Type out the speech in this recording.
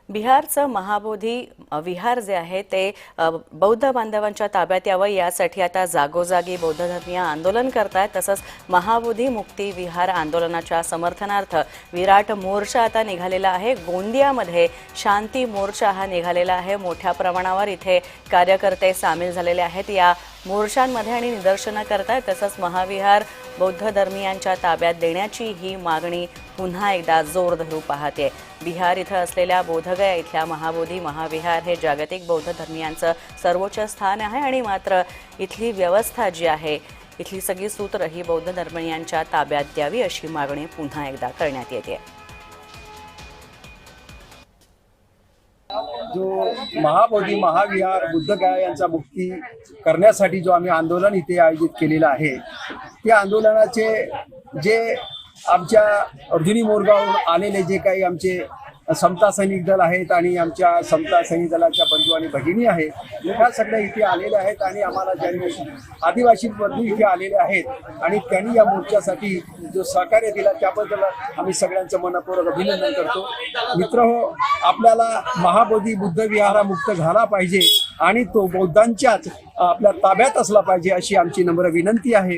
बिहारचं महाबोधी विहार जे आहे ते बौद्ध बांधवांच्या ताब्यात यावं यासाठी आता जागोजागी बौद्ध धर्मीय आंदोलन करतायत। तसंच महाबोधी मुक्ती विहार आंदोलनाच्या समर्थनार्थ विराट मोर्चा आता निघालेला आहे। गोंदियामध्ये शांती मोर्चा हा निघालेला आहे। मोठ्या प्रमाणावर इथे कार्यकर्ते सामील झालेले आहेत। या मोर्चांमध्ये आणि निदर्शनं करतायत। तसंच महाविहार बौद्ध धर्मीयांच्या ताब्यात देण्याची ही मागणी पुन्हा एकदा जोर धरू पाहते। बिहार इथं असलेल्या बोधगया इथल्या महाबोधी महाविहार हे जागतिक बौद्ध धर्मीयांचं सर्वोच्च स्थान आहे आणि मात्र इथली व्यवस्था जी आहे, इथली सगळी सूत्र ही बौद्ध धर्मीयांच्या ताब्यात द्यावी अशी मागणी पुन्हा एकदा करण्यात येते। जो महाबोधी महाविहार बुद्धगया यांचा मुक्ती करण्यासाठी जो आम्ही आंदोलन इथे आयोजित केलेलं आहे, त्या आंदोलनाचे जे आमच्या अर्जुनी मोरगावहून आलेले जे काही आमचे समता सैनिक दल आहेत आणि आमच्या समता सैनिक दलाच्या बंधू आणि भगिनी आहेत, ह्या सगळ्या इथे आलेल्या आहेत आणि आम्हाला ज्यांनी आदिवासी बंधू इथे आलेले आहेत आणि त्यांनी या मोर्चासाठी जो सहकार्य दिला त्याबद्दल आम्ही सगळ्यांचं मनपूर्वक अभिनंदन करतो। मित्रहो, आपल्याला महाबोधी बुद्ध विहार मुक्त झाला पाहिजे आणि तो बौद्धांच्याच आपल्या ताब्यात असला पाहिजे अशी आमची नम्र विनंती आहे।